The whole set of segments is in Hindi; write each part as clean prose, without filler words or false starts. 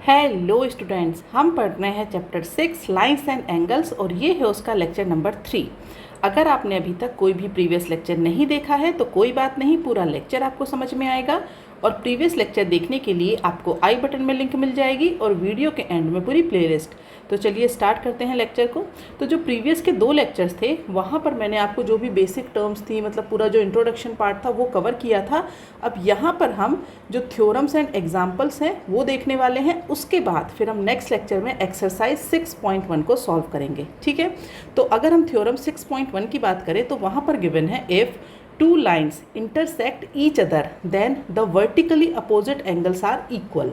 हेलो स्टूडेंट्स, हम पढ़ रहे हैं चैप्टर 6 लाइंस एंड एंगल्स और ये है उसका लेक्चर नंबर 3। अगर आपने अभी तक कोई भी प्रीवियस लेक्चर नहीं देखा है तो कोई बात नहीं, पूरा लेक्चर आपको समझ में आएगा। और प्रीवियस लेक्चर देखने के लिए आपको आई बटन में लिंक मिल जाएगी और वीडियो के एंड में पूरी प्लेलिस्ट। तो चलिए स्टार्ट करते हैं लेक्चर को। तो जो प्रीवियस के 2 लेक्चर्स थे वहाँ पर मैंने आपको जो भी बेसिक टर्म्स थी, मतलब पूरा जो इंट्रोडक्शन पार्ट था वो कवर किया था। अब यहाँ पर हम जो थ्योरम्स एंड एग्जाम्पल्स हैं वो देखने वाले हैं। उसके बाद फिर हम नेक्स्ट लेक्चर में एक्सरसाइज 6.1 को सॉल्व करेंगे, ठीक है। तो अगर हम थ्योरम 6.1 की बात करें तो वहाँ पर गिवन है if two lines intersect each other then the vertically opposite angles are equal।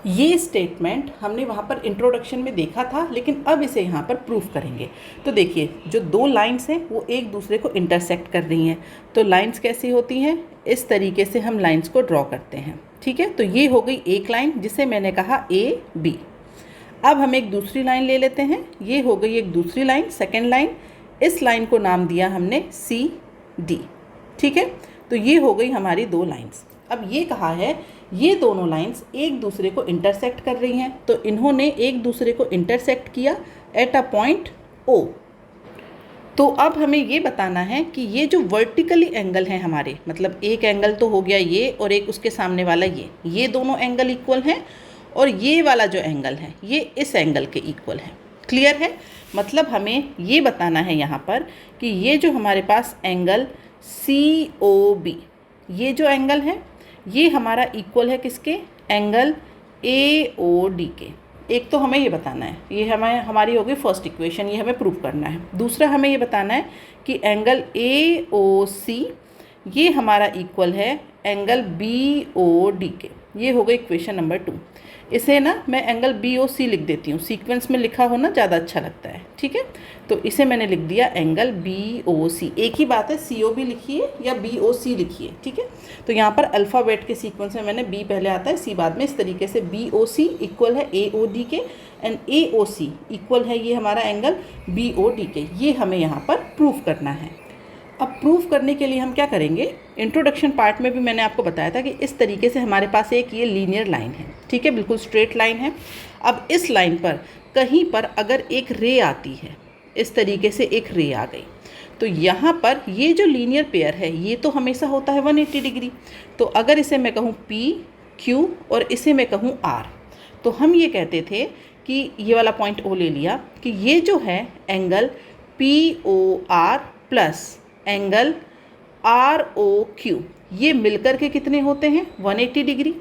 ये स्टेटमेंट हमने वहाँ पर इंट्रोडक्शन में देखा था, लेकिन अब इसे यहाँ पर प्रूफ करेंगे। तो देखिए, जो 2 लाइंस हैं वो एक दूसरे को इंटरसेक्ट कर रही हैं। तो लाइंस कैसी होती हैं, इस तरीके से हम लाइंस को ड्रॉ करते हैं, ठीक है। तो ये हो गई एक लाइन जिसे मैंने कहा ए बी। अब हम एक दूसरी लाइन ले लेते हैं, ये हो गई एक दूसरी लाइन, सेकेंड लाइन। इस लाइन को नाम दिया हमने सी डी, ठीक है। तो ये हो गई हमारी 2 लाइंस। अब ये कहा है ये दोनों लाइंस एक दूसरे को इंटरसेक्ट कर रही हैं, तो इन्होंने एक दूसरे को इंटरसेक्ट किया एट अ पॉइंट ओ। तो अब हमें ये बताना है कि ये जो वर्टिकली एंगल हैं हमारे, मतलब एक एंगल तो हो गया ये और एक उसके सामने वाला ये दोनों एंगल इक्वल हैं और ये वाला जो एंगल है ये इस एंगल के इक्वल है। क्लियर है? मतलब हमें ये बताना है यहाँ पर कि ये जो हमारे पास एंगल सी ओ बी, ये जो एंगल है ये हमारा इक्वल है किसके, एंगल ए ओ डी के। एक तो हमें ये बताना है, ये हमारी होगी फर्स्ट इक्वेशन, ये हमें प्रूव करना है। दूसरा हमें ये बताना है कि एंगल ए ओ सी ये हमारा इक्वल है एंगल बी ओ डी के। ये हो गई इक्वेशन नंबर 2। इसे ना मैं एंगल बी ओ सी लिख देती हूँ, सीक्वेंस में लिखा होना ज़्यादा अच्छा लगता है, ठीक है। तो इसे मैंने लिख दिया एंगल बी ओ सी। एक ही बात है, सी ओ बी लिखिए या बी ओ सी लिखिए, ठीक है। तो यहाँ पर अल्फ़ाबेट के सीक्वेंस में मैंने बी पहले आता है, सी बाद में। इस तरीके से बी ओ सी इक्वल है ए ओ डी के and A O C equal है ये हमारा एंगल बी ओ डी के। ये हमें यहाँ पर प्रूफ करना है। अब प्रूफ करने के लिए हम क्या करेंगे, इंट्रोडक्शन पार्ट में भी मैंने आपको बताया था कि इस तरीके से हमारे पास एक ये लीनियर लाइन है, ठीक है, बिल्कुल स्ट्रेट लाइन है। अब इस लाइन पर कहीं पर अगर एक रे आती है, इस तरीके से एक रे आ गई, तो यहाँ पर ये जो लीनियर पेयर है ये तो हमेशा होता है 180 डिग्री। तो अगर इसे मैं कहूँ पी क्यू और इसे मैं कहूँ आर, तो हम ये कहते थे कि ये वाला पॉइंट ओ ले लिया कि ये जो है angle P O R plus angle R O Q, ये मिलकर के कितने होते हैं 180 डिग्री।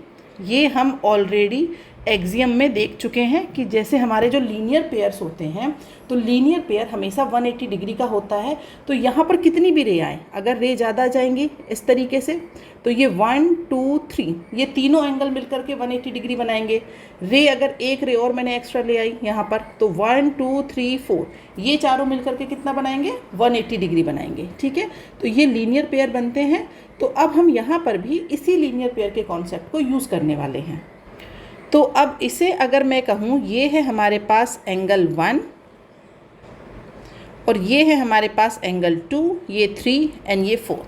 ये हम ऑलरेडी एक्सियम में देख चुके हैं कि जैसे हमारे जो लीनियर पेयर्स होते हैं तो लीनियर पेयर हमेशा 180 डिग्री का होता है। तो यहाँ पर कितनी भी रे आए, अगर रे ज़्यादा आ जाएंगी इस तरीके से तो ये 1 2 3 ये तीनों एंगल मिलकर के 180 डिग्री बनाएंगे। रे अगर एक रे और मैंने एक्स्ट्रा ले आई यहाँ पर तो 1 2 3 4 ये चारों मिलकर के कितना बनाएंगे 180 डिग्री बनाएंगे, ठीक है। तो ये लीनियर पेयर बनते हैं। तो अब हम यहाँ पर भी इसी लीनियर पेयर के कॉन्सेप्ट को यूज़ करने वाले हैं। तो अब इसे अगर मैं कहूँ ये है हमारे पास एंगल 1 और ये है हमारे पास एंगल 2, ये 3 एंड ये 4।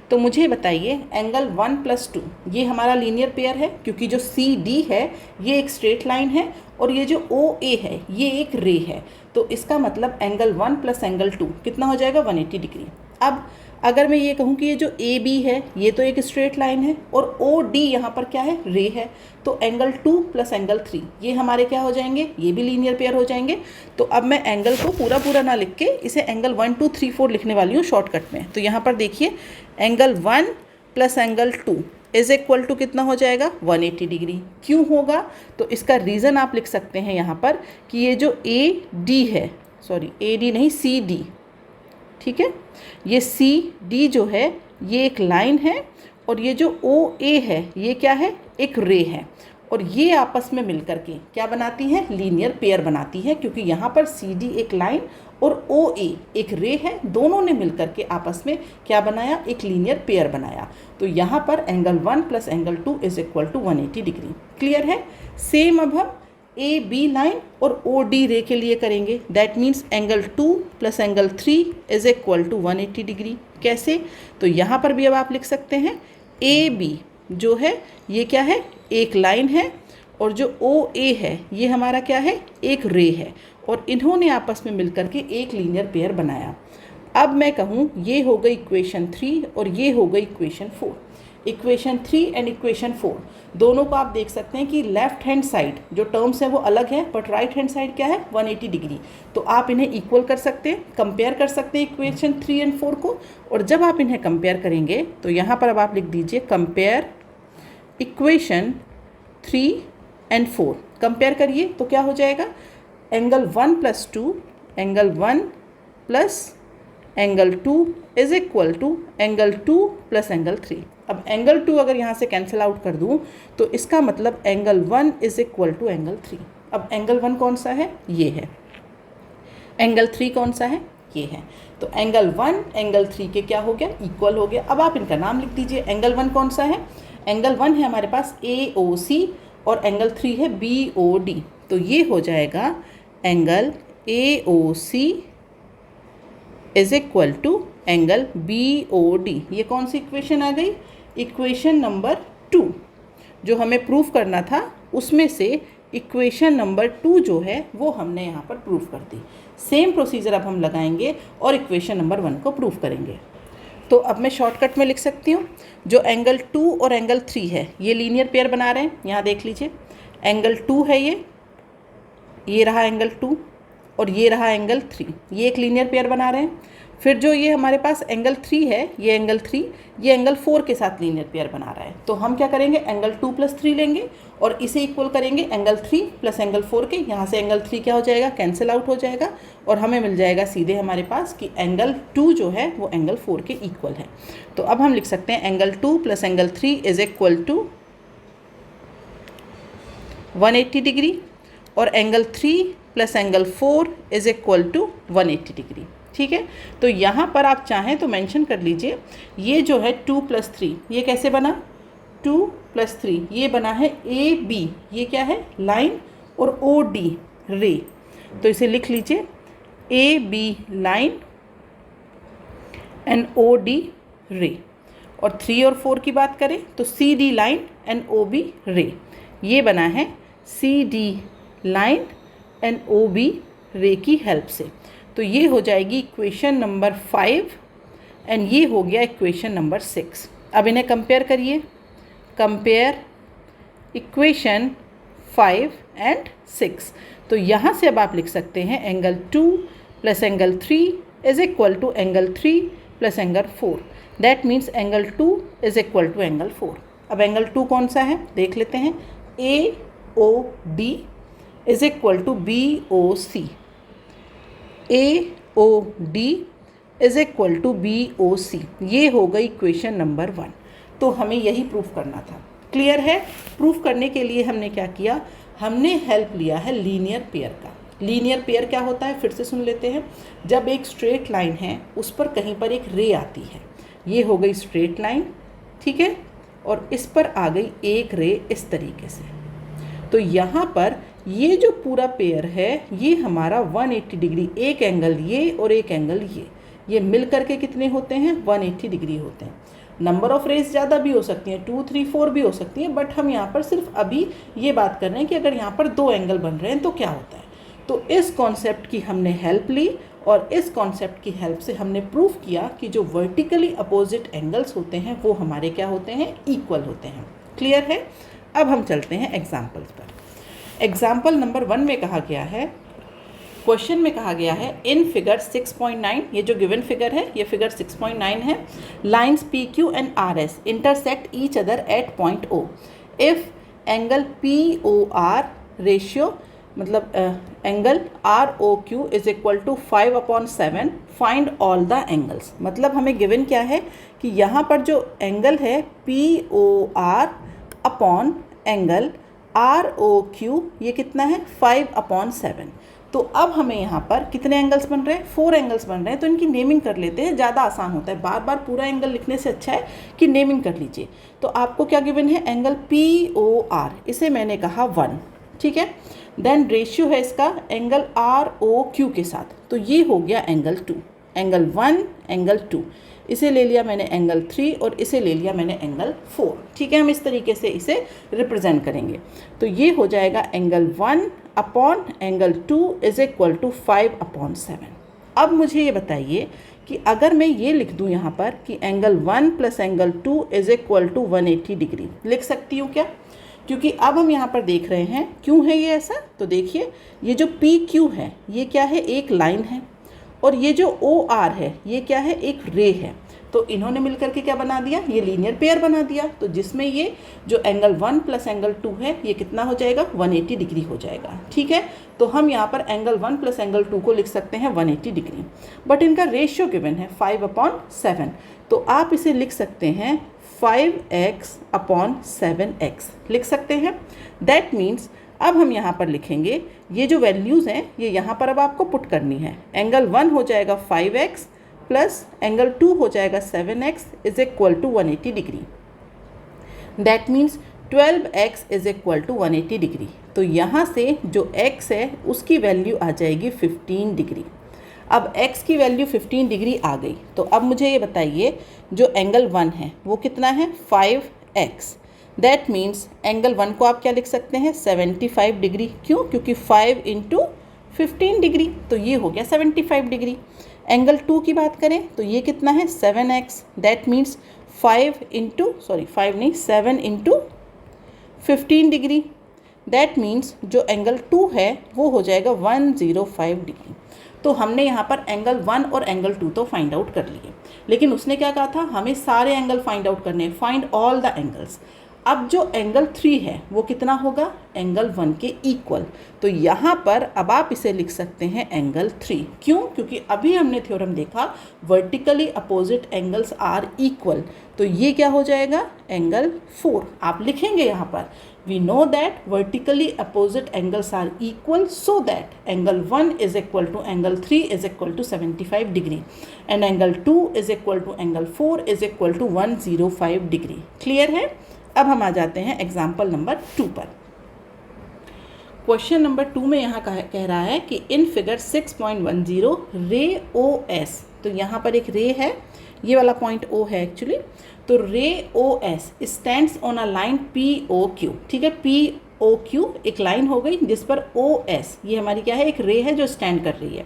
तो मुझे बताइए एंगल 1 + 2 ये हमारा लीनियर पेयर है, क्योंकि जो सी डी है ये एक स्ट्रेट लाइन है और ये जो ओ ए है ये एक रे है। तो इसका मतलब एंगल 1 + एंगल 2 कितना हो जाएगा 180 डिग्री। अब अगर मैं ये कहूँ कि ये जो ए बी है ये तो एक स्ट्रेट लाइन है और ओ डी यहाँ पर क्या है, रे है। तो एंगल 2 + एंगल 3 ये हमारे क्या हो जाएंगे, ये भी लीनियर पेयर हो जाएंगे। तो अब मैं एंगल को पूरा ना लिख के इसे एंगल 1 2 3 4 लिखने वाली हूँ शॉर्टकट में। तो यहाँ पर देखिए angle 1 + angle 2 is equal to कितना हो जाएगा 180 डिग्री। क्यों होगा, तो इसका रीज़न आप लिख सकते हैं यहाँ पर कि ये जो ए डी है, सॉरी ए डी नहीं सी डी, ठीक है, ये सी डी जो है ये एक लाइन है और ये जो ओ ए है ये क्या है, एक रे है। और ये आपस में मिलकर के क्या बनाती है, लीनियर पेयर बनाती है, क्योंकि यहाँ पर सी डी एक लाइन और ओ ए एक रे है, दोनों ने मिलकर के आपस में क्या बनाया, एक लीनियर पेयर बनाया। तो यहाँ पर angle 1 + angle 2 is equal to 180 degree. Clear है? सेम अब हम ए बी लाइन और ओ डी रे के लिए करेंगे। That means angle 2 + angle 3 is equal to 180 degree. कैसे? तो यहाँ पर भी अब आप लिख सकते हैं ए बी जो है ये क्या है, एक लाइन है और जो ओ ए है ये हमारा क्या है, एक रे है, और इन्होंने आपस में मिलकर के एक लीनियर पेयर बनाया। अब मैं कहूँ ये हो गई इक्वेशन 3 और ये हो गई इक्वेशन 4। इक्वेशन 3 एंड इक्वेशन 4 दोनों को आप देख सकते हैं कि लेफ्ट हैंड साइड जो टर्म्स हैं वो अलग है, बट राइट हैंड साइड क्या है, 180 डिग्री। तो आप इन्हें इक्वल कर सकते हैं, कंपेयर कर सकते हैं इक्वेशन 3 एंड 4 को। और जब आप इन्हें कंपेयर करेंगे तो यहाँ पर अब आप लिख दीजिए कंपेयर इक्वेशन 3 एंड 4। कंपेयर करिए तो क्या हो जाएगा, angle 1 + 2 angle 1 plus angle 2 is equal to angle 2 plus angle 3। अब एंगल 2 अगर यहाँ से कैंसिल आउट कर दूँ तो इसका मतलब angle 1 is equal to angle 3। अब एंगल 1 कौन सा है, ये है। एंगल 3 कौन सा है, ये है। तो एंगल 1 एंगल 3 के क्या हो गया, इक्वल हो गया। अब आप इनका नाम लिख दीजिए। एंगल 1 कौन सा है, एंगल 1 है हमारे पास AOC और एंगल 3 है BOD। तो ये हो जाएगा angle AOC is equal to angle BOD। ये कौन सी इक्वेशन आ गई, इक्वेशन नंबर 2। जो हमें प्रूफ करना था उसमें से इक्वेशन नंबर 2 जो है वो हमने यहाँ पर प्रूफ कर दी। सेम प्रोसीजर अब हम लगाएंगे और इक्वेशन नंबर 1 को प्रूफ करेंगे। तो अब मैं शॉर्टकट में लिख सकती हूँ, जो एंगल 2 और एंगल 3 है ये लीनियर पेयर बना रहे हैं। यहाँ देख लीजिए, एंगल 2 है ये रहा एंगल 2 और ये रहा एंगल 3, ये एक लीनियर पेयर बना रहे हैं। फिर जो ये हमारे पास एंगल 3 है, ये एंगल 3 ये एंगल 4 के साथ लीनियर पेयर बना रहा है। तो हम क्या करेंगे, एंगल 2 + 3 लेंगे और इसे इक्वल करेंगे एंगल 3 + एंगल 4 के। यहाँ से एंगल 3 क्या हो जाएगा, कैंसिल आउट हो जाएगा और हमें मिल जाएगा सीधे हमारे पास कि एंगल 2 जो है वो एंगल 4 के इक्वल है। तो अब हम लिख सकते हैं angle 2 + angle 3 is equal to 180 degree और angle 3 + angle 4 is equal to 180 degree. ठीक है, तो यहाँ पर आप चाहें तो मेंशन कर लीजिए, ये जो है 2 + 3 ये कैसे बना, 2 + 3 ये बना है AB, ये क्या है, लाइन, और OD रे। तो इसे लिख लीजिए AB लाइन एंड OD रे। और 3 और 4 की बात करें तो CD लाइन एंड OB रे। ये बना है CD लाइन एंड OB रे की हेल्प से। तो ये हो जाएगी इक्वेशन नंबर 5 एंड ये हो गया इक्वेशन नंबर 6। अब इन्हें कंपेयर करिए, कंपेयर इक्वेशन 5 एंड 6। तो यहाँ से अब आप लिख सकते हैं angle 2 + angle 3 is equal to angle 3 + angle 4। That means angle 2 is equal to angle 4। अब एंगल 2 कौन सा है देख लेते हैं, AOD is equal to BOC। AOD is equal to BOC। ये हो गई इक्वेशन नंबर 1। तो हमें यही प्रूफ करना था। क्लियर है, प्रूफ करने के लिए हमने क्या किया, हमने हेल्प लिया है लीनियर पेयर का। लीनियर पेयर क्या होता है फिर से सुन लेते हैं, जब एक स्ट्रेट लाइन है उस पर कहीं पर एक रे आती है, ये हो गई स्ट्रेट लाइन, ठीक है, और इस पर आ गई एक रे इस तरीके से। तो यहाँ पर ये जो पूरा पेयर है ये हमारा 180 डिग्री, एक एंगल ये और एक एंगल ये मिल करके कितने होते हैं, 180 डिग्री होते हैं। नंबर ऑफ रेज ज़्यादा भी हो सकती हैं, 2, 3, 4 भी हो सकती हैं, बट हम यहाँ पर सिर्फ अभी ये बात कर रहे हैं कि अगर यहाँ पर 2 एंगल बन रहे हैं तो क्या होता है। तो इस कॉन्सेप्ट की हमने हेल्प ली और इस कॉन्सेप्ट की हेल्प से हमने प्रूफ किया कि जो वर्टिकली अपोजिट एंगल्स होते हैं वो हमारे क्या होते हैं, इक्वल होते हैं। क्लियर है। अब हम चलते हैं एग्जाम्पल्स पर। एग्जाम्पल नंबर 1 में कहा गया है, क्वेश्चन में कहा गया है इन फिगर 6.9, ये जो गिवन फिगर है ये फिगर 6.9 है, lines PQ and RS intersect each other at point O if angle POR ratio मतलब angle ROQ is equal to 5/7 find all the angles. मतलब हमें गिवन क्या है कि यहाँ पर जो एंगल है POR अपॉन एंगल ROQ ये कितना है, 5/7। तो अब हमें यहाँ पर कितने एंगल्स बन रहे हैं, 4 एंगल्स बन रहे हैं। तो इनकी नेमिंग कर लेते हैं, ज़्यादा आसान होता है, बार बार पूरा एंगल लिखने से अच्छा है कि नेमिंग कर लीजिए। तो आपको क्या गिवन है, एंगल POR, इसे मैंने कहा 1, ठीक है। देन रेशियो है इसका एंगल ROQ के साथ, तो ये हो गया एंगल 2, एंगल 1 एंगल 2। इसे ले लिया मैंने एंगल 3 और इसे ले लिया मैंने एंगल 4। ठीक है, हम इस तरीके से इसे रिप्रेजेंट करेंगे। तो ये हो जाएगा angle 1 upon angle 2 is equal to 5/7। अब मुझे ये बताइए कि अगर मैं ये लिख दूँ यहाँ पर कि angle 1 plus angle 2 is equal to 180 degree, लिख सकती हूँ क्या? क्योंकि अब हम यहाँ पर देख रहे हैं क्यों है ये ऐसा। तो देखिए ये जो पी क्यू है ये क्या है, एक लाइन है, और ये जो ओ आर है ये क्या है, एक रे है। तो इन्होंने मिलकर के क्या बना दिया, ये लीनियर पेयर बना दिया। तो जिसमें ये जो एंगल 1 प्लस एंगल 2 है ये कितना हो जाएगा, 180 डिग्री हो जाएगा। ठीक है, तो हम यहाँ पर एंगल 1 प्लस एंगल 2 को लिख सकते हैं 180 डिग्री, बट इनका रेशियो गिवन है 5/7। तो आप इसे लिख सकते हैं 5x/7x लिख सकते हैं। दैट मीन्स अब हम यहाँ पर लिखेंगे, ये जो वैल्यूज़ हैं ये यहाँ पर अब आपको पुट करनी है। एंगल 1 हो जाएगा 5x प्लस एंगल 2 हो जाएगा 7x is equal to 180 degree. That means 12x is equal to 180 degree. तो यहाँ से जो x है उसकी वैल्यू आ जाएगी 15 डिग्री। अब x की वैल्यू 15 डिग्री आ गई। तो अब मुझे ये बताइए जो एंगल 1 है वो कितना है, 5x। दैट मीन्स एंगल 1 को आप क्या लिख सकते हैं, 75 डिग्री। क्यों? क्योंकि 5 × 15 डिग्री, तो ये हो गया 75 डिग्री। एंगल 2 की बात करें तो ये कितना है, 7x। That means 7 × 15 degree. That means जो एंगल 2 है वो हो जाएगा 105 डिग्री। तो हमने यहाँ पर एंगल 1 और एंगल 2 तो फाइंड आउट कर लिए, लेकिन उसने क्या कहा था, हमें सारे एंगल फाइंड आउट करने, फाइंड ऑल द एंगल्स। अब जो एंगल 3 है वो कितना होगा, एंगल 1 के इक्वल। तो यहाँ पर अब आप इसे लिख सकते हैं एंगल 3। क्यों? क्योंकि अभी हमने थ्योरम देखा vertically opposite angles are equal. तो ये क्या हो जाएगा, एंगल 4 आप लिखेंगे यहाँ पर। We know that vertically opposite angles are equal, so that angle 1 is equal to angle 3 is equal to 75 degree and angle 2 is equal to angle 4 is equal to 105 degree. Clear है? अब हम आ जाते हैं एग्जाम्पल नंबर 2 पर। क्वेश्चन नंबर 2 में यहाँ कह रहा है कि इन फिगर 6.10 रे ओ एस, तो यहाँ पर एक रे है, ये वाला पॉइंट O है एक्चुअली। तो ray O S stands on a line POQ। ठीक है, POQ एक लाइन हो गई जिस पर OS ये हमारी क्या है, एक रे है जो स्टैंड कर रही है।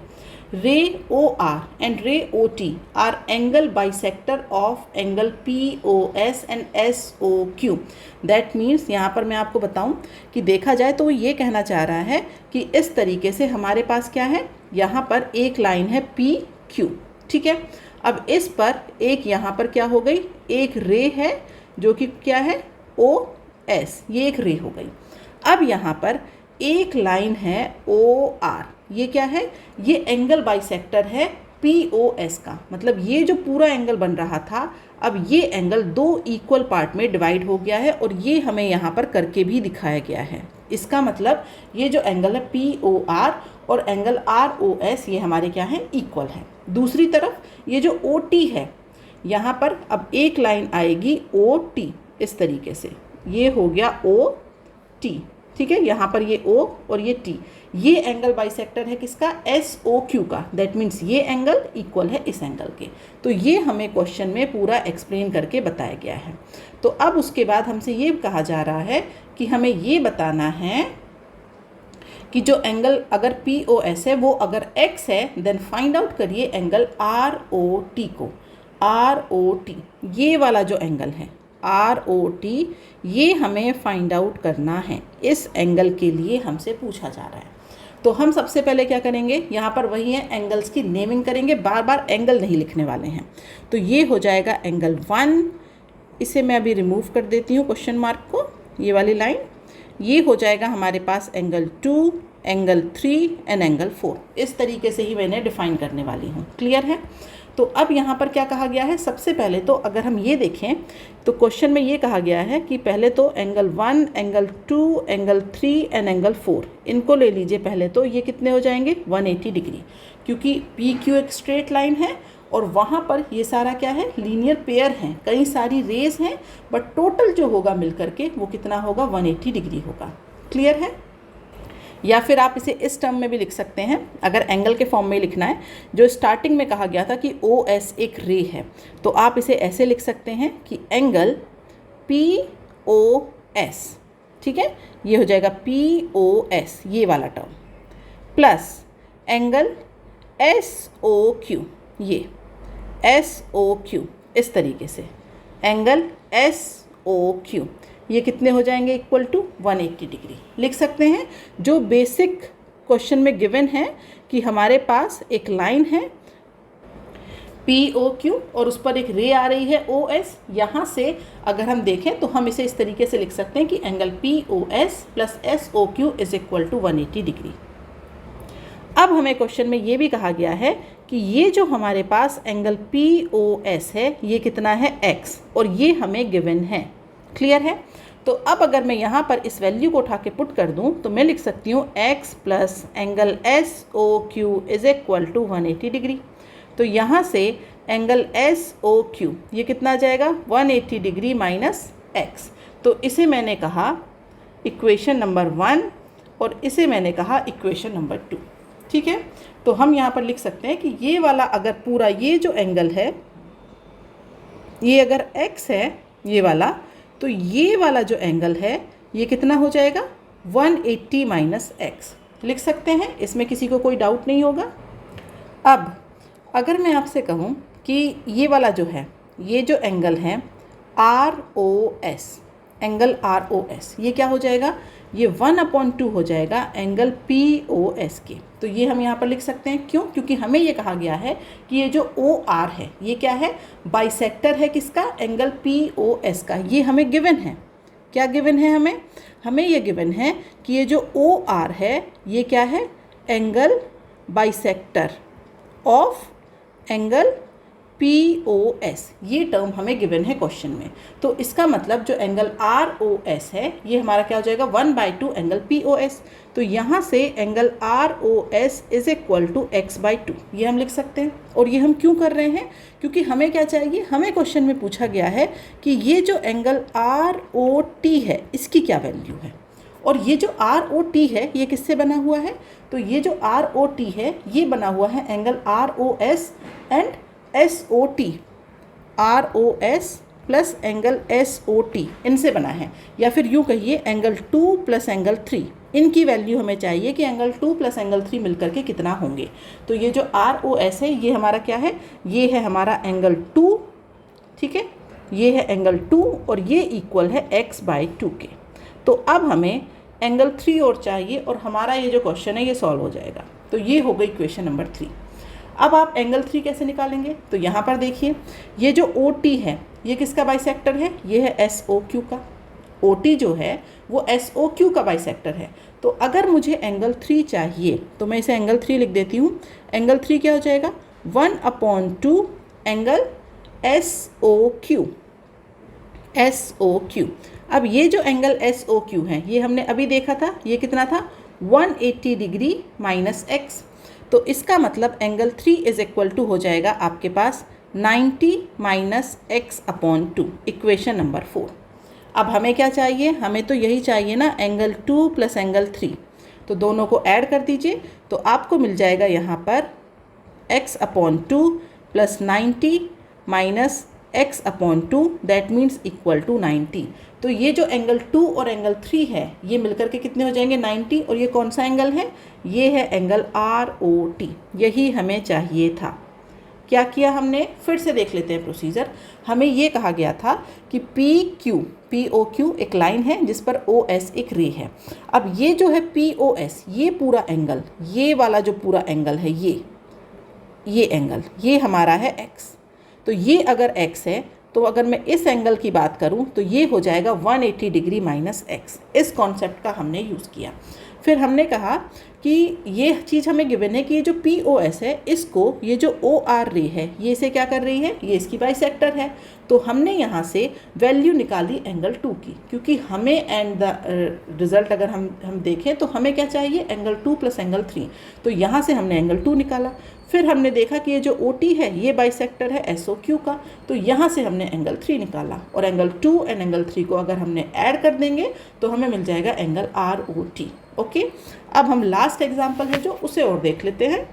रे OR एंड रे OT R angle bisector of angle POS and SOQ। That means यहाँ पर मैं आपको बताऊँ कि देखा जाए तो वो ये कहना चाह रहा है कि इस तरीके से हमारे पास क्या है, यहाँ पर एक लाइन है PQ। ठीक है, अब इस पर एक यहाँ पर क्या हो गई, एक रे है जो कि क्या है, OS, ये एक रे हो गई। अब यहाँ पर एक लाइन है OR, ये क्या है, ये एंगल बाइसेक्टर है POS का। मतलब ये जो पूरा एंगल बन रहा था अब ये एंगल 2 इक्वल पार्ट में डिवाइड हो गया है और ये हमें यहाँ पर करके भी दिखाया गया है। इसका मतलब ये जो एंगल है POR और एंगल ROS ये हमारे क्या हैं, इक्वल है। दूसरी तरफ ये जो OT है यहाँ पर अब एक लाइन आएगी OT इस तरीके से, ये हो गया OT। ठीक है, यहाँ पर ये O और ये T, ये एंगल बाइसेक्टर है किसका, SOQ का। दैट मीन्स ये एंगल इक्वल है इस एंगल के। तो ये हमें क्वेश्चन में पूरा एक्सप्लेन करके बताया गया है। तो अब उसके बाद हमसे ये कहा जा रहा है कि हमें ये बताना है कि जो एंगल अगर POS है वो अगर X है देन फाइंड आउट करिए एंगल ROT को। ROT ये वाला जो एंगल है ROT ये हमें फाइंड आउट करना है, इस एंगल के लिए हमसे पूछा जा रहा है। तो हम सबसे पहले क्या करेंगे, यहाँ पर वही है एंगल्स की नेमिंग करेंगे, बार बार एंगल नहीं लिखने वाले हैं। तो ये हो जाएगा एंगल 1, इसे मैं अभी रिमूव कर देती हूँ क्वेश्चन मार्क को, ये वाली लाइन। ये हो जाएगा हमारे पास एंगल 2, एंगल 3 एंड एंगल 4। इस तरीके से ही मैंने डिफाइन करने वाली हूँ। क्लियर है? तो अब यहाँ पर क्या कहा गया है, सबसे पहले तो अगर हम ये देखें तो क्वेश्चन में ये कहा गया है कि पहले तो angle 1, angle 2, angle 3 and angle 4 इनको ले लीजिए पहले। तो ये कितने हो जाएंगे, 180 डिग्री, क्योंकि PQ एक स्ट्रेट लाइन है और वहाँ पर ये सारा क्या है, लीनियर पेयर हैं, कई सारी रेज हैं, बट टोटल जो होगा मिल करके वो कितना होगा, 180 डिग्री होगा। क्लियर है? या फिर आप इसे इस टर्म में भी लिख सकते हैं, अगर एंगल के फॉर्म में लिखना है। जो स्टार्टिंग में कहा गया था कि ओ एस एक रे है, तो आप इसे ऐसे लिख सकते हैं कि एंगल पी ओ एस, ठीक है, ये हो जाएगा पी ओ एस ये वाला term, plus angle S O Q, ये एस ओ क्यू, इस तरीके से एंगल एस ओ क्यू, ये कितने हो जाएंगे, इक्वल टू 180 डिग्री लिख सकते हैं। जो बेसिक क्वेश्चन में गिवन है कि हमारे पास एक लाइन है पी ओ क्यू और उस पर एक रे आ रही है ओ एस। यहाँ से अगर हम देखें तो हम इसे इस तरीके से लिख सकते हैं कि angle P O S plus S O Q is equal to 180 degree. अब हमें क्वेश्चन में ये भी कहा गया है कि ये जो हमारे पास एंगल पी ओ एस है ये कितना है x, और ये हमें गिवन है। क्लियर है? तो अब अगर मैं यहाँ पर इस वैल्यू को उठा के पुट कर दूँ तो मैं लिख सकती हूँ x plus angle S O Q is equal to 180 degree. तो यहाँ से एंगल एस ओ क्यू ये कितना आ जाएगा, 180 डिग्री माइनस x। तो इसे मैंने कहा इक्वेशन नंबर 1 और इसे मैंने कहा इक्वेशन नंबर 2। ठीक है, तो हम यहाँ पर लिख सकते हैं कि ये वाला अगर पूरा ये जो एंगल है ये अगर x है ये वाला, तो ये वाला जो एंगल है ये कितना हो जाएगा, 180 माइनस एक्स लिख सकते हैं। इसमें किसी को कोई डाउट नहीं होगा। अब अगर मैं आपसे कहूँ कि ये वाला जो है ये जो एंगल है R O S, angle R O S ये क्या हो जाएगा, ये 1/2 हो जाएगा एंगल पी ओ एस के। तो ये हम यहाँ पर लिख सकते हैं, क्यों? क्योंकि हमें ये कहा गया है कि ये जो ओ आर है ये क्या है, बाइसेक्टर है किसका, एंगल पी ओ एस का। ये हमें गिवन है। क्या गिवन है हमें? हमें ये गिवन है कि ये जो ओ आर है ये क्या है, angle bisector of angle P O S, ये टर्म हमें गिवन है क्वेश्चन में। तो इसका मतलब जो एंगल आर ओ एस है ये हमारा क्या हो जाएगा, 1/2 एंगल पी ओ एस। तो यहाँ से angle R O S is equal to x/2 ये हम लिख सकते हैं। और ये हम क्यों कर रहे हैं, क्योंकि हमें क्या चाहिए, हमें क्वेश्चन में पूछा गया है कि ये जो एंगल आर ओ टी है इसकी क्या वैल्यू है। और ये जो आर ओ टी है ये किससे बना हुआ है, तो ये जो आर ओ टी है ये बना हुआ है angle R O S and S O T, R O S plus angle S O T इनसे बना है। या फिर यूँ कहिए एंगल 2 प्लस एंगल 3, इनकी वैल्यू हमें चाहिए कि एंगल 2 प्लस एंगल 3 मिलकर के कितना होंगे। तो ये जो आर ओ एस है ये हमारा क्या है, ये है हमारा एंगल 2, ठीक है, ये है एंगल 2 और ये इक्वल है x/2 के। तो अब हमें एंगल 3 और चाहिए और हमारा ये जो क्वेश्चन है ये सॉल्व हो जाएगा। तो ये हो गई इक्वेशन नंबर 3। अब आप एंगल 3 कैसे निकालेंगे, तो यहाँ पर देखिए ये जो ओ टी है ये किसका बाइसेक्टर है, ये है एस ओ क्यू का। ओ टी जो है वो एस ओ क्यू का बाइसेक्टर है। तो अगर मुझे एंगल 3 चाहिए तो मैं इसे एंगल 3 लिख देती हूँ। एंगल 3 क्या हो जाएगा, 1/2 angle S O Q, S O Q. अब ये जो एंगल एस ओ क्यू है ये हमने अभी देखा था, ये कितना था, 180 डिग्री माइनस एक्स। तो इसका मतलब एंगल 3 इज इक्वल टू हो जाएगा आपके पास 90 माइनस x/2, इक्वेशन नंबर 4। अब हमें क्या चाहिए, हमें तो यही चाहिए ना, एंगल 2 प्लस एंगल 3। तो दोनों को ऐड कर दीजिए तो आपको मिल जाएगा यहाँ पर x/2 plus 90 minus x/2 that means equal to 90। तो ये जो एंगल 2 और एंगल 3 है ये मिलकर के कितने हो जाएंगे, 90। और ये कौन सा एंगल है, ये है एंगल आर ओ टी, यही हमें चाहिए था। क्या किया हमने, फिर से देख लेते हैं प्रोसीजर। हमें ये कहा गया था कि पी ओ क्यू एक लाइन है जिस पर ओ एस एक रे है। अब ये जो है पी ओ एस ये पूरा एंगल, ये वाला जो पूरा एंगल है ये एंगल ये हमारा है x। तो ये अगर x है तो अगर मैं इस एंगल की बात करूं तो ये हो जाएगा 180 डिग्री माइनस एक्स। इस कॉन्सेप्ट का हमने यूज़ किया। फिर हमने कहा कि ये चीज़ हमें गिवन है कि ये जो पी ओ एस है इसको ये जो ओ आर रे है ये इसे क्या कर रही है, ये इसकी बाइसेक्टर है। तो हमने यहाँ से वैल्यू निकाली एंगल 2 की, क्योंकि हमें एंड द रिज़ल्ट अगर हम देखें तो हमें क्या चाहिए, एंगल 2 प्लस एंगल 3। तो यहाँ से हमने एंगल 2 निकाला। फिर हमने देखा कि ये जो ओ टी है ये बाइसेक्टर है एस ओ क्यू का, तो यहाँ से हमने एंगल 3 निकाला। और एंगल 2 एंड एंगल 3 को अगर हमने ऐड कर देंगे तो हमें मिल जाएगा angle R O T. Okay, अब हम लास्ट एग्जाम्पल है जो उसे और देख लेते हैं।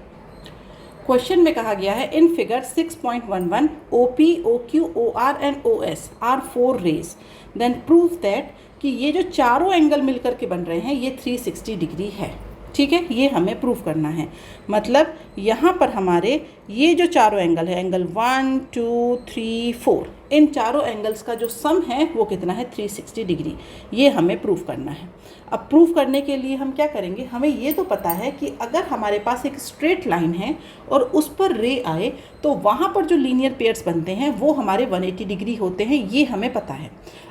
क्वेश्चन में कहा गया है in figure 6.11 OP, OQ, OR and OS are 4 rays, then prove that कि ये जो चारों एंगल मिलकर के बन रहे हैं ये 360 डिग्री है। ठीक है, ये हमें प्रूव करना है। मतलब यहाँ पर हमारे ये जो चारों एंगल है, एंगल 1 2 3 4, इन चारों एंगल्स का जो सम है वो कितना है 360 डिग्री। ये हमें प्रूव करना है। अब प्रूव करने के लिए हम क्या करेंगे, हमें ये तो पता है कि अगर हमारे पास एक स्ट्रेट लाइन है और उस पर रे आए तो वहाँ पर जो लीनियर पेयर्स बनते हैं वो हमारे 180 डिग्री होते हैं, ये हमें पता है।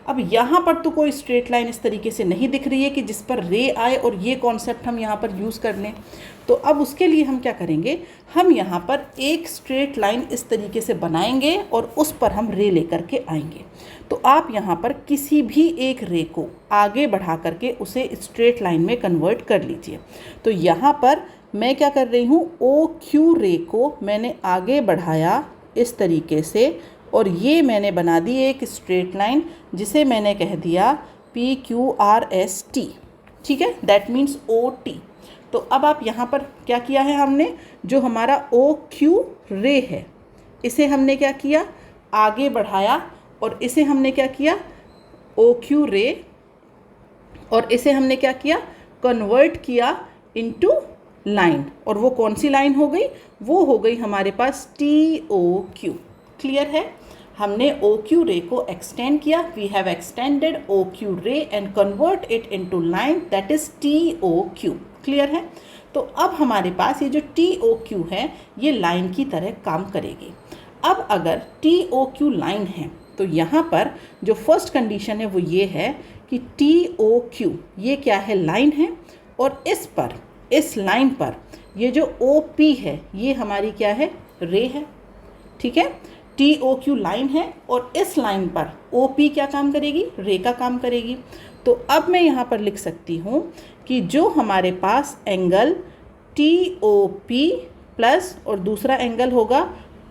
अब यहाँ पर तो कोई स्ट्रेट लाइन इस तरीके से नहीं दिख रही है कि जिस पर रे आए और ये कॉन्सेप्ट हम यहाँ पर यूज़ कर लें। तो अब उसके लिए हम क्या करेंगे, हम यहाँ पर एक स्ट्रेट लाइन इस तरीके से बनाएंगे और उस पर हम रे लेकर के आएंगे। तो आप यहाँ पर किसी भी एक रे को आगे बढ़ा करके उसे स्ट्रेट लाइन में कन्वर्ट कर लीजिए। तो यहाँ पर मैं क्या कर रही हूँ, OQ रे को मैंने आगे बढ़ाया इस तरीके से और ये मैंने बना दी एक स्ट्रेट लाइन जिसे मैंने कह दिया PQRST। ठीक है, दैट मीन्स OT। तो अब आप यहाँ पर क्या किया है, हमने जो हमारा OQ रे है इसे हमने क्या किया, आगे बढ़ाया और इसे हमने क्या किया, OQ रे, और इसे हमने क्या किया, कन्वर्ट किया इनटू लाइन। और वो कौन सी लाइन हो गई, वो हो गई हमारे पास TOQ। क्लियर है, हमने OQ रे को एक्सटेंड किया, वी हैव एक्सटेंडेड OQ रे and convert it into line, that is TOQ। Clear है, तो अब हमारे पास ये जो TOQ है ये लाइन की तरह काम करेगी। अब अगर TOQ लाइन है तो यहाँ पर जो फर्स्ट कंडीशन है वो ये है कि TOQ ये क्या है, लाइन है, और इस पर, इस लाइन पर ये जो OP है ये हमारी क्या है, रे है। ठीक है, TOQ लाइन है और इस लाइन पर OP क्या काम करेगी, रे का काम करेगी। तो अब मैं यहाँ पर लिख सकती हूँ कि जो हमारे पास एंगल TOP प्लस और दूसरा एंगल होगा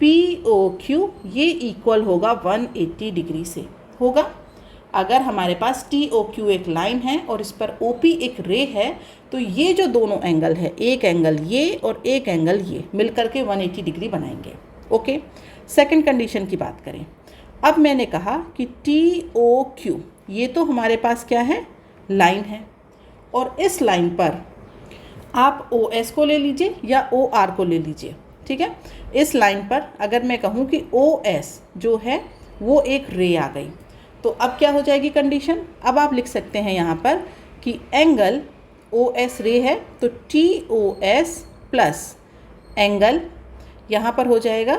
POQ, ये इक्वल होगा 180 डिग्री से होगा। अगर हमारे पास TOQ एक लाइन है और इस पर OP एक रे है तो ये जो दोनों एंगल है, एक एंगल ये और एक एंगल ये, मिलकर के 180 डिग्री बनाएंगे। ओके, सेकंड कंडीशन की बात करें। अब मैंने कहा कि TOQ ये तो हमारे पास क्या है, लाइन है, और इस लाइन पर आप OS को ले लीजिए या OR को ले लीजिए। ठीक है, इस लाइन पर अगर मैं कहूँ कि OS जो है वो एक रे आ गई तो अब क्या हो जाएगी कंडीशन, अब आप लिख सकते हैं यहाँ पर कि एंगल OS रे है तो TOS प्लस एंगल यहाँ पर हो जाएगा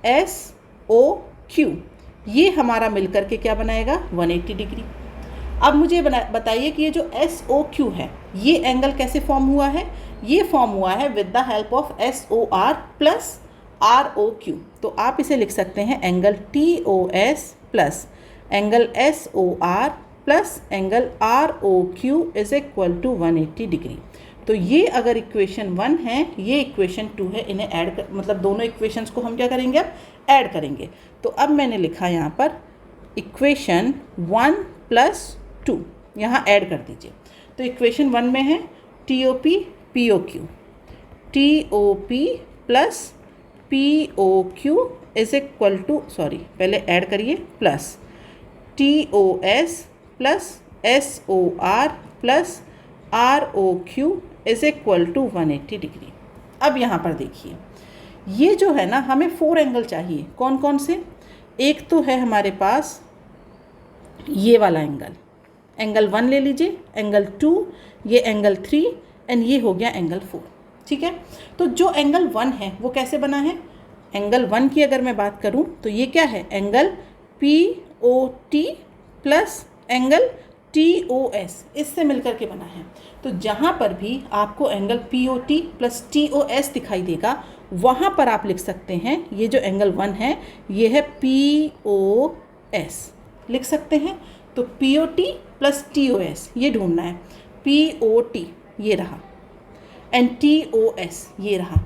SOQ, ये हमारा मिलकर के क्या बनाएगा, 180 डिग्री। अब मुझे बताइए कि ये जो SOQ है ये एंगल कैसे फॉर्म हुआ है, ये फॉर्म हुआ है with the help of SOR plus ROQ। तो आप इसे लिख सकते हैं angle TOS plus angle SOR plus angle ROQ is equal to 180 degree. तो ये अगर इक्वेशन 1 है, ये इक्वेशन 2 है, इन्हें ऐड कर, मतलब दोनों इक्वेशंस को हम क्या करेंगे, अब ऐड करेंगे। तो अब मैंने लिखा यहाँ पर इक्वेशन 1 प्लस 2, यहाँ ऐड कर दीजिए। तो इक्वेशन 1 में है TOP POQ, TOP plus POQ is equal to, sorry पहले ऐड करिए, plus TOS plus SOR plus ROQ is equal to 180 degree. अब यहाँ पर देखिए, ये जो है ना, हमें 4 एंगल चाहिए। कौन कौन से, एक तो है हमारे पास ये वाला एंगल, एंगल 1 ले लीजिए, एंगल 2, ये एंगल 3 एंड ये हो गया एंगल 4। ठीक है, तो जो एंगल 1 है वो कैसे बना है, एंगल 1 की अगर मैं बात करूं तो ये क्या है, angle POT plus angle TOS, इससे मिलकर के बना है। तो जहाँ पर भी आपको एंगल POT प्लस TOS दिखाई देगा वहाँ पर आप लिख सकते हैं ये जो एंगल 1 है ये है POS, लिख सकते हैं। तो POT प्लस TOS ये ढूंढना है, POT ये रहा एंड TOS ये रहा,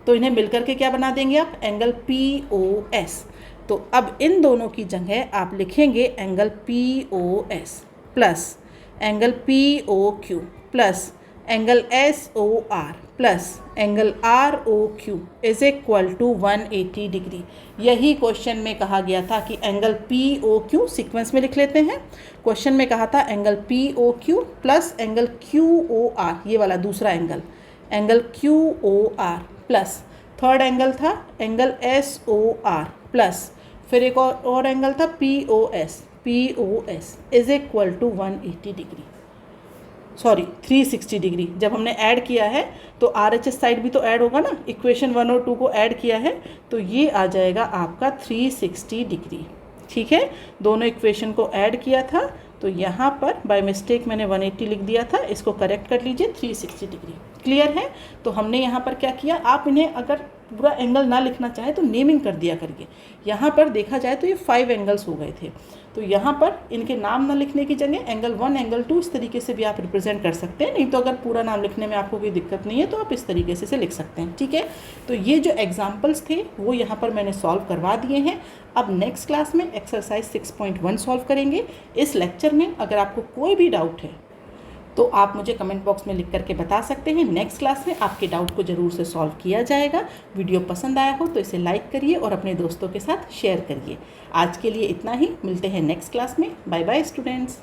तो इन्हें मिलकर के क्या बना देंगे आप, एंगल POS। तो अब इन दोनों की जगह आप लिखेंगे angle POS plus angle POQ plus angle S O R plus angle R O Q is equal to 180 degree. यही क्वेश्चन में कहा गया था कि angle P O Q, sequence में लिख लेते हैं। क्वेश्चन में कहा था angle P O Q plus angle Q O R, ये वाला दूसरा angle Q O R plus third angle था angle S O R plus फिर एक और एंगल था P O S is equal to 180 degree, sorry 360 degree. जब हमने ऐड किया है तो आर एच एस साइड भी तो ऐड होगा ना, इक्वेशन 1 और 2 को ऐड किया है तो ये आ जाएगा आपका 360 डिग्री। ठीक है, दोनों इक्वेशन को ऐड किया था तो यहाँ पर बाय मिस्टेक मैंने 180 लिख दिया था, इसको करेक्ट कर लीजिए 360 डिग्री। क्लियर है? तो हमने यहाँ पर क्या किया, आप इन्हें अगर पूरा एंगल ना लिखना चाहे तो नेमिंग कर दिया करिए। यहाँ पर देखा जाए तो ये 5 एंगल्स हो गए थे, तो यहाँ पर इनके नाम ना लिखने की जगह एंगल 1 एंगल 2 इस तरीके से भी आप रिप्रेजेंट कर सकते हैं। नहीं तो अगर पूरा नाम लिखने में आपको कोई दिक्कत नहीं है तो आप इस तरीके से लिख सकते हैं। ठीक है, तो ये जो एग्जाम्पल्स थे वो यहाँ पर मैंने सॉल्व करवा दिए हैं। अब नेक्स्ट क्लास में एक्सरसाइज 6.1 सॉल्व करेंगे। इस लेक्चर में अगर आपको कोई भी डाउट है तो आप मुझे कमेंट बॉक्स में लिख करके बता सकते हैं। नेक्स्ट क्लास में आपके डाउट को ज़रूर से सॉल्व किया जाएगा। वीडियो पसंद आया हो तो इसे लाइक करिए और अपने दोस्तों के साथ शेयर करिए। आज के लिए इतना ही, मिलते हैं नेक्स्ट क्लास में। Bye bye students.